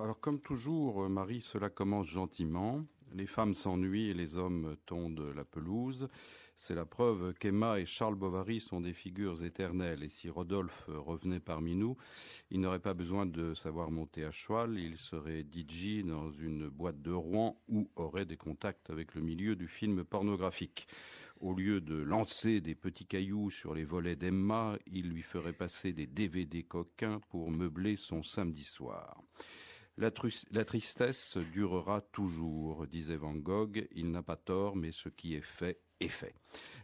Alors comme toujours, Marie, cela commence gentiment. Les femmes s'ennuient et les hommes tondent la pelouse. C'est la preuve qu'Emma et Charles Bovary sont des figures éternelles. Et si Rodolphe revenait parmi nous, il n'aurait pas besoin de savoir monter à cheval. Il serait DJ dans une boîte de Rouen ou aurait des contacts avec le milieu du film pornographique. Au lieu de lancer des petits cailloux sur les volets d'Emma, il lui ferait passer des DVD coquins pour meubler son samedi soir. La tristesse durera toujours, disait Van Gogh. Il n'a pas tort, mais ce qui est fait est fait.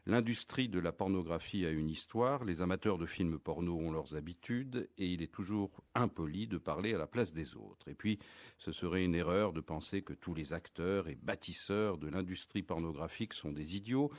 L'industrie de la pornographie a une histoire, les amateurs de films porno ont leurs habitudes, et il est toujours impoli de parler à la place des autres. Et puis, ce serait une erreur de penser que tous les acteurs et bâtisseurs de l'industrie pornographique sont des idiots.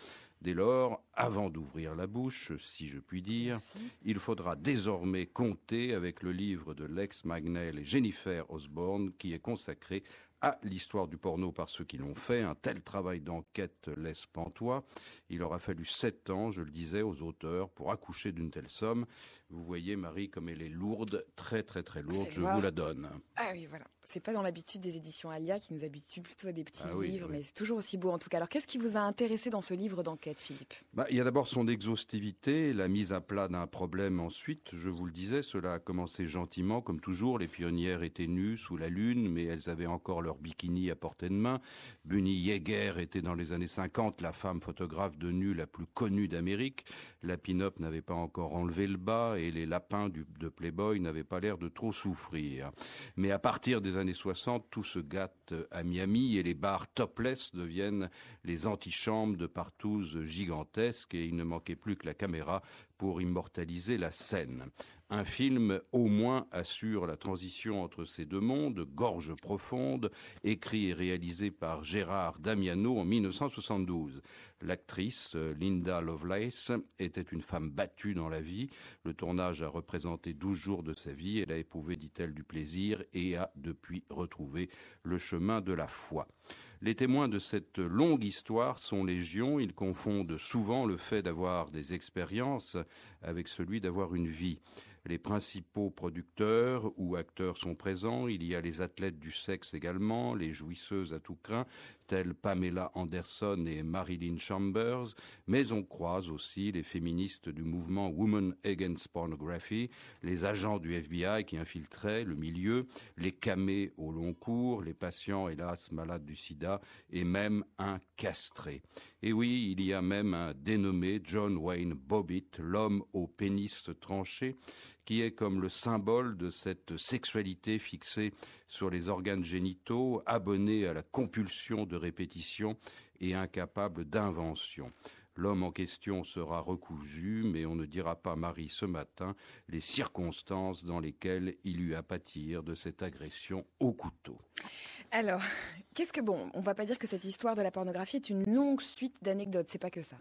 Dès lors, avant d'ouvrir la bouche, si je puis dire, il faudra désormais compter avec le livre de Lex McNeil et Jennifer Osborne qui est consacré à l'histoire du porno par ceux qui l'ont fait. Un tel travail d'enquête laisse pantois. Il aura fallu 7 ans, je le disais, aux auteurs pour accoucher d'une telle somme. Vous voyez, Marie, comme elle est lourde, très très très lourde, je vous la donne. Ah oui, voilà. C'est pas dans l'habitude des éditions Alia qui nous habituent plutôt à des petits livres, oui. mais c'est toujours aussi beau en tout cas. Alors qu'est-ce qui vous a intéressé dans ce livre d'enquête, Philippe ? Il y a d'abord son exhaustivité, la mise à plat d'un problème ensuite. Je vous le disais, cela a commencé gentiment, comme toujours. Les pionnières étaient nues sous la lune, mais elles avaient encore leur bikini à portée de main. Bunny Yeager était dans les années 50 la femme photographe de nu la plus connue d'Amérique. La pin-up n'avait pas encore enlevé le bas et les lapins de Playboy n'avaient pas l'air de trop souffrir. Mais à partir des années 60, tout se gâte à Miami et les bars topless deviennent les antichambres de partouzes gigantesques et il ne manquait plus que la caméra pour immortaliser la scène. Un film, au moins, assure la transition entre ces deux mondes, Gorge profonde, écrit et réalisé par Gérard Damiano en 1972. L'actrice, Linda Lovelace, était une femme battue dans la vie. Le tournage a représenté 12 jours de sa vie. Elle a éprouvé, dit-elle, du plaisir et a depuis retrouvé le chemin de la foi. Les témoins de cette longue histoire sont légion. Ils confondent souvent le fait d'avoir des expériences avec celui d'avoir une vie. Les principaux producteurs ou acteurs sont présents. Il y a les athlètes du sexe également, les jouisseuses à tout crin, telles Pamela Anderson et Marilyn Chambers, mais on croise aussi les féministes du mouvement Women Against Pornography, les agents du FBI qui infiltraient le milieu, les camés au long cours, les patients hélas malades du sida et même un castré. Et oui, il y a même un dénommé John Wayne Bobbitt, l'homme au pénis tranché, qui est comme le symbole de cette sexualité fixée sur les organes génitaux, abonné à la compulsion de répétition et incapable d'invention. L'homme en question sera recousu, mais on ne dira pas, Marie, ce matin, les circonstances dans lesquelles il eut à pâtir de cette agression au couteau. Alors, on va pas dire que cette histoire de la pornographie est une longue suite d'anecdotes, c'est pas que ça.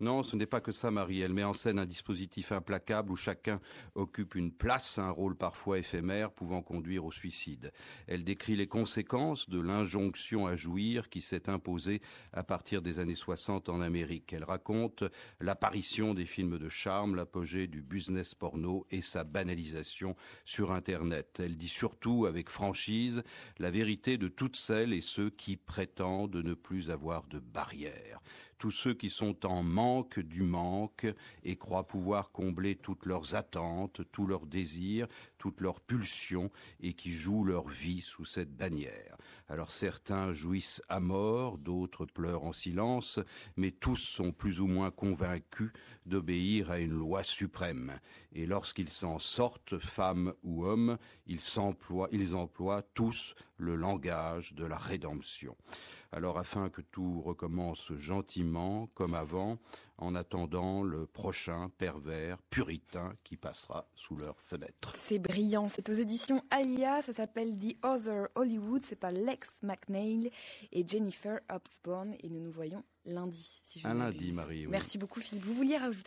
Non, ce n'est pas que ça, Marie. Elle met en scène un dispositif implacable où chacun occupe une place, un rôle parfois éphémère pouvant conduire au suicide. Elle décrit les conséquences de l'injonction à jouir qui s'est imposée à partir des années 60 en Amérique. Elle raconte l'apparition des films de charme, l'apogée du business porno et sa banalisation sur Internet. Elle dit surtout avec franchise la vérité de toutes celles et ceux qui prétendent ne plus avoir de barrières. Tous ceux qui sont en manque du manque et croient pouvoir combler toutes leurs attentes, tous leurs désirs, toutes leurs pulsions et qui jouent leur vie sous cette bannière. Alors certains jouissent à mort, d'autres pleurent en silence, mais tous sont plus ou moins convaincus d'obéir à une loi suprême. Et lorsqu'ils s'en sortent, femmes ou hommes, ils emploient tous le langage de la rédemption. Alors afin que tout recommence gentiment, comme avant, en attendant le prochain pervers puritain qui passera sous leur fenêtre. C'est brillant, c'est aux éditions Alia, ça s'appelle The Other Hollywood, c'est par Lex McNeil et Jennifer Osborne et nous nous voyons lundi. Si je lundi, Marie. Oui. Merci beaucoup Philippe. Vous vouliez rajouter